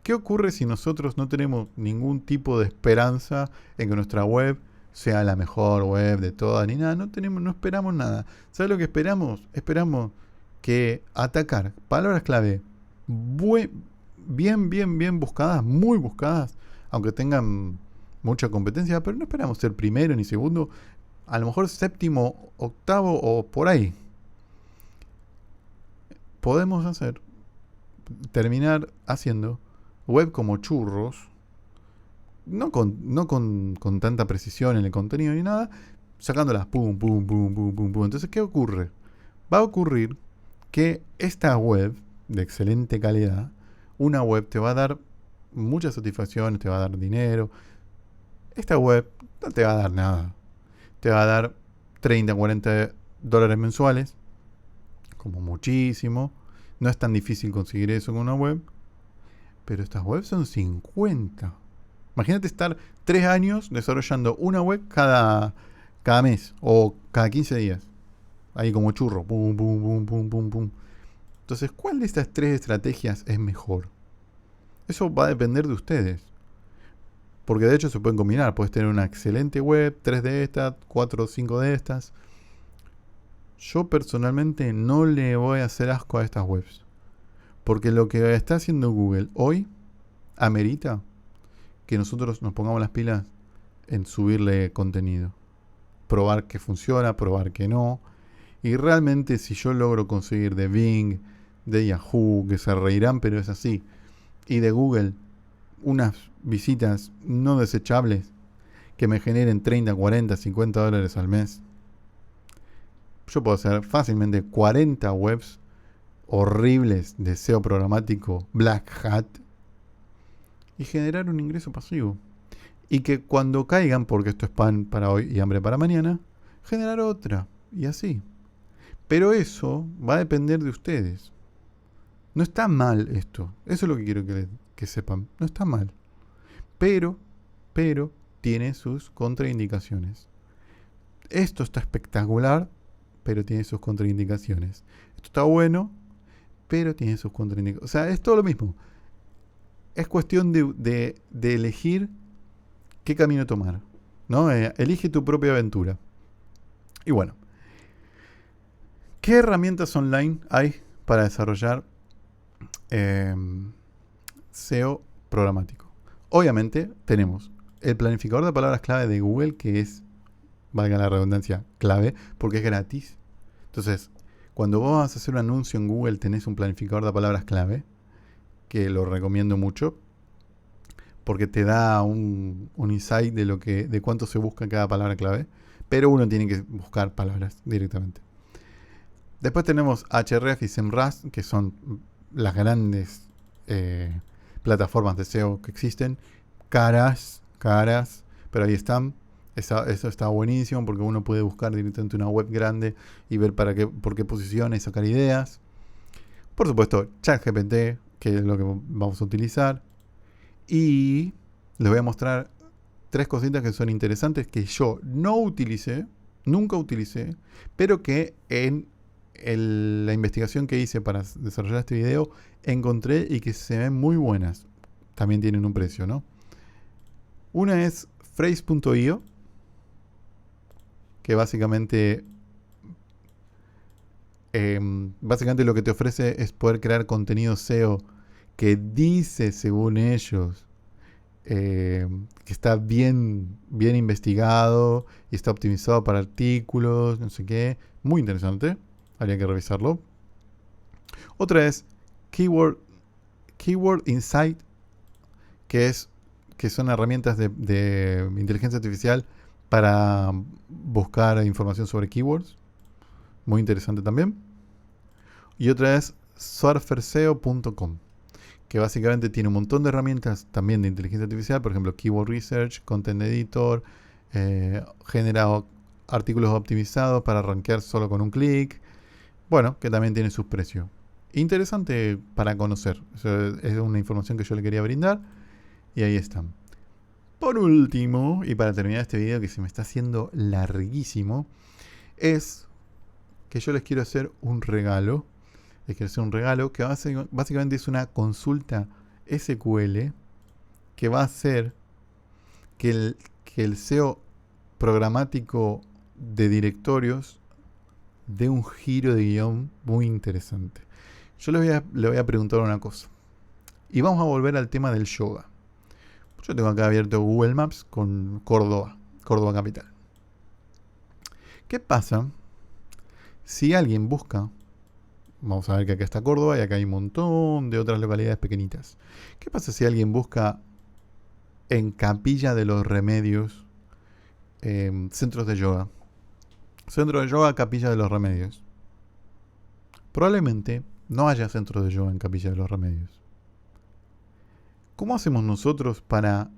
¿Qué ocurre si nosotros no tenemos ningún tipo de esperanza en que nuestra web sea la mejor web de todas ni nada? No esperamos nada. ¿Sabes lo que esperamos? Esperamos que atacar palabras clave bien buscadas, muy buscadas, aunque tengan mucha competencia, pero no esperamos ser primero ni segundo, a lo mejor séptimo, octavo o por ahí. Podemos terminar haciendo web como churros, no con tanta precisión en el contenido ni nada, sacándolas pum. Entonces, ¿qué ocurre? Va a ocurrir que esta web de excelente calidad, una web te va a dar muchas satisfacciones, te va a dar dinero. Esta web no te va a dar nada. Te va a dar 30, 40 dólares mensuales, como muchísimo. No es tan difícil conseguir eso con una web, pero estas webs son 50. Imagínate estar 3 años desarrollando una web cada mes o cada 15 días. Ahí como churro. Pum. Entonces, ¿cuál de estas 3 estrategias es mejor? Eso va a depender de ustedes. Porque de hecho se pueden combinar. Puedes tener una excelente web, 3 de estas, 4 o 5 de estas. Yo personalmente no le voy a hacer asco a estas webs. Porque lo que está haciendo Google hoy amerita que nosotros nos pongamos las pilas en subirle contenido. Probar que funciona, probar que no. Y realmente si yo logro conseguir de Bing, de Yahoo, que se reirán, pero es así, y de Google, unas visitas no desechables que me generen 30, 40, 50 dólares al mes, yo puedo hacer fácilmente 40 webs horribles de SEO programático Black Hat y generar un ingreso pasivo. Y que cuando caigan, porque esto es pan para hoy y hambre para mañana, generar otra. Y así. Pero eso va a depender de ustedes. No está mal esto. Eso es lo que quiero que sepan. No está mal. Pero tiene sus contraindicaciones. Esto está espectacular, pero tiene sus contraindicaciones. Esto está bueno, pero tiene sus contraindicaciones. O sea, es todo lo mismo. Es cuestión de elegir qué camino tomar, ¿no? Elige tu propia aventura. Y bueno, ¿qué herramientas online hay para desarrollar SEO programático? Obviamente tenemos el planificador de palabras clave de Google, que es, valga la redundancia, clave, porque es gratis. Entonces, cuando vos vas a hacer un anuncio en Google, tenés un planificador de palabras clave, que lo recomiendo mucho, porque te da un insight de cuánto se busca cada palabra clave, pero uno tiene que buscar palabras directamente. Después tenemos Ahrefs y Semrush, que son las grandes plataformas de SEO que existen, caras, pero ahí están. Eso está buenísimo porque uno puede buscar directamente una web grande y ver por qué posición y sacar ideas. Por supuesto, ChatGPT, que es lo que vamos a utilizar. Y les voy a mostrar 3 cositas que son interesantes que yo no utilicé, nunca utilicé, pero que en la investigación que hice para desarrollar este video encontré y que se ven muy buenas. También tienen un precio, ¿no? Una es Phrase.io, que básicamente lo que te ofrece es poder crear contenido SEO que dice, según ellos, que está bien investigado y está optimizado para artículos, no sé qué. Muy interesante. Habría que revisarlo. Otra es Keyword Insight, que son herramientas de inteligencia artificial para buscar información sobre keywords. Muy interesante también. Y otra es surferseo.com, que básicamente tiene un montón de herramientas también de inteligencia artificial, por ejemplo, Keyword Research, Content Editor, genera artículos optimizados para rankear solo con un clic. Bueno, que también tiene sus precios. Interesante para conocer. Eso es una información que yo le quería brindar. Y ahí están. Por último, y para terminar este video que se me está haciendo larguísimo, es que yo les quiero hacer un regalo. Les quiero hacer un regalo que básicamente es una consulta SQL que va a hacer que el SEO programático de directorios dé un giro de guión muy interesante. Yo le voy a preguntar una cosa. Y vamos a volver al tema del yoga. Yo tengo acá abierto Google Maps con Córdoba capital. ¿Qué pasa si alguien busca? Vamos a ver que acá está Córdoba y acá hay un montón de otras localidades pequeñitas. ¿Qué pasa si alguien busca en Capilla de los Remedios centros de yoga? Centro de yoga, Capilla de los Remedios. Probablemente no haya centro de yoga en Capilla de los Remedios. ¿Cómo hacemos nosotros para,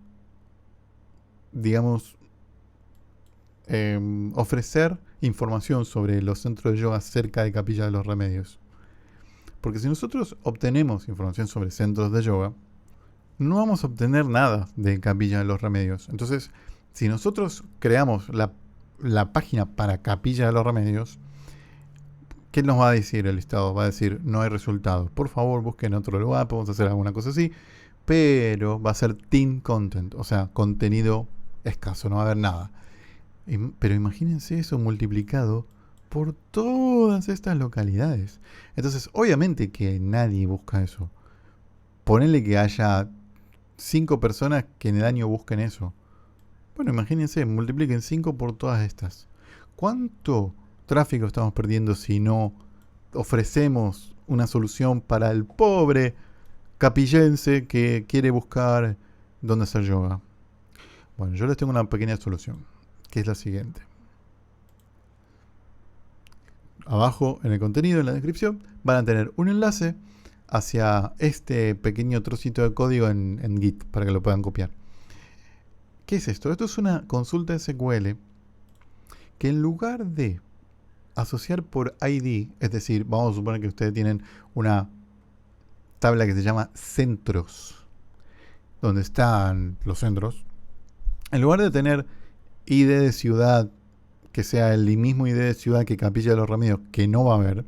digamos, ofrecer información sobre los centros de yoga cerca de Capilla de los Remedios? Porque si nosotros obtenemos información sobre centros de yoga, no vamos a obtener nada de Capilla de los Remedios. Entonces, si nosotros creamos la página para Capilla de los Remedios, ¿qué nos va a decir el listado? Va a decir, no hay resultados. Por favor, busquen otro lugar, podemos hacer alguna cosa así. Pero va a ser thin content, o sea, contenido escaso, no va a haber nada. Pero imagínense eso multiplicado por todas estas localidades. Entonces, obviamente que nadie busca eso. Ponele que haya 5 personas que en el año busquen eso. Bueno, imagínense, multipliquen 5 por todas estas. ¿Cuánto tráfico estamos perdiendo si no ofrecemos una solución para el pobre capillense que quiere buscar dónde hacer yoga? Bueno, yo les tengo una pequeña solución, que es la siguiente. Abajo en el contenido, en la descripción, van a tener un enlace hacia este pequeño trocito de código en Git para que lo puedan copiar. ¿Qué es esto? Esto es una consulta SQL que en lugar de asociar por ID, es decir, vamos a suponer que ustedes tienen una tabla que se llama centros, donde están los centros, en lugar de tener ID de ciudad, que sea el mismo ID de ciudad que Capilla de los Remedios, que no va a haber,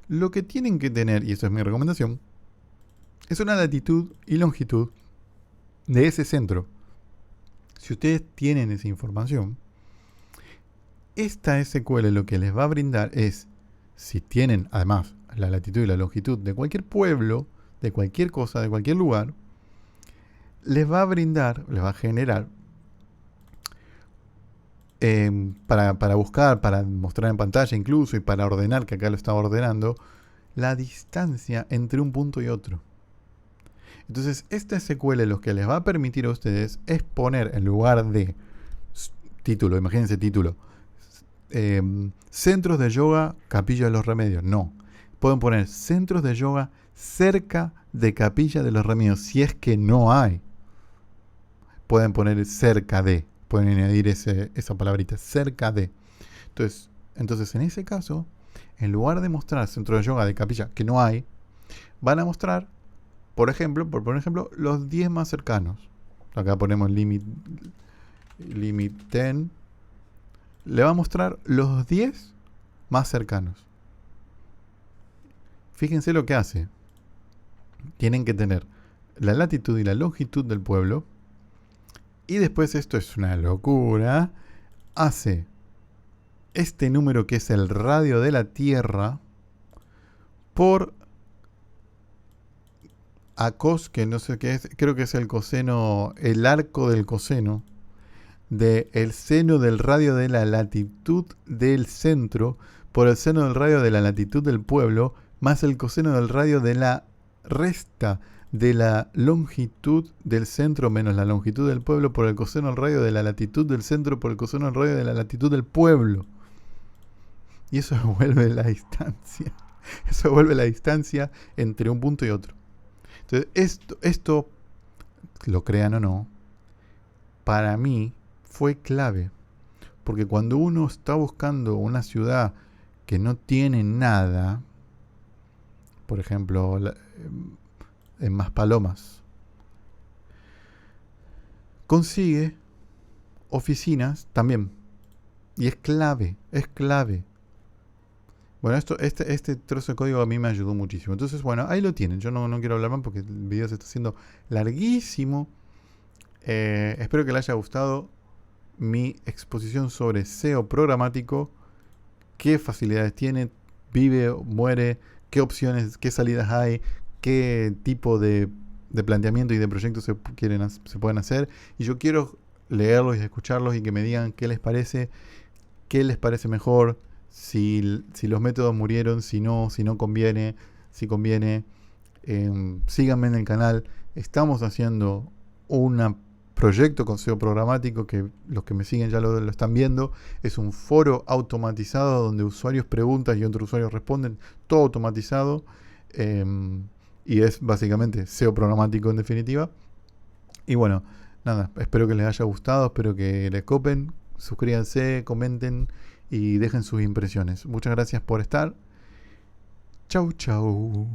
lo que tienen que tener, y eso es mi recomendación, es una latitud y longitud de ese centro. Si ustedes tienen esa información, esta SQL lo que les va a brindar es, si tienen además la latitud y la longitud de cualquier pueblo, de cualquier cosa, de cualquier lugar, les va a brindar, les va a generar para buscar, para mostrar en pantalla incluso y para ordenar, que acá lo estaba ordenando, la distancia entre un punto y otro. Entonces, esta SQL lo que les va a permitir a ustedes es poner en lugar de título, imagínense título, centros de yoga, Capilla de los Remedios. No. Pueden poner centros de yoga cerca de Capilla de los Remedios, si es que no hay. Pueden poner cerca de. Pueden añadir esa palabrita, cerca de. Entonces, en ese caso, en lugar de mostrar centro de yoga de Capilla, que no hay, van a mostrar, por ejemplo, los 10 más cercanos. Acá ponemos limit 10. Le va a mostrar los 10 más cercanos. Fíjense lo que hace. Tienen que tener la latitud y la longitud del pueblo. Y después, esto es una locura, hace este número que es el radio de la Tierra por acos, que no sé qué es, creo que es el coseno, el arco del coseno del seno del radio de la latitud del centro por el seno del radio de la latitud del pueblo más el coseno del radio de la resta de la longitud del centro menos la longitud del pueblo por el coseno del radio de la latitud del centro por el coseno del radio de la latitud del pueblo. Y eso vuelve la distancia. Eso vuelve la distancia entre un punto y otro. Entonces, esto, lo crean o no, para mí fue clave. Porque cuando uno está buscando una ciudad que no tiene nada, por ejemplo, en Maspalomas, consigue oficinas también. Y es clave, es clave. Bueno, este trozo de código a mí me ayudó muchísimo. Entonces, bueno, ahí lo tienen. Yo no quiero hablar más porque el video se está haciendo larguísimo. Espero que les haya gustado mi exposición sobre SEO programático. Qué facilidades tiene, vive, muere, qué opciones, qué salidas hay, qué tipo de planteamiento y de proyectos se pueden hacer. Y yo quiero leerlos y escucharlos y que me digan qué les parece mejor, si los métodos murieron, si no conviene, si conviene. Síganme en el canal. Estamos haciendo un proyecto con SEO programático que los que me siguen ya lo están viendo. Es un foro automatizado donde usuarios preguntan y otros usuarios responden, todo automatizado. Y es básicamente SEO programático en definitiva. Y bueno, nada, espero que les haya gustado, espero que les copen, suscríbanse, comenten y dejen sus impresiones. Muchas gracias por estar. Chau, chau.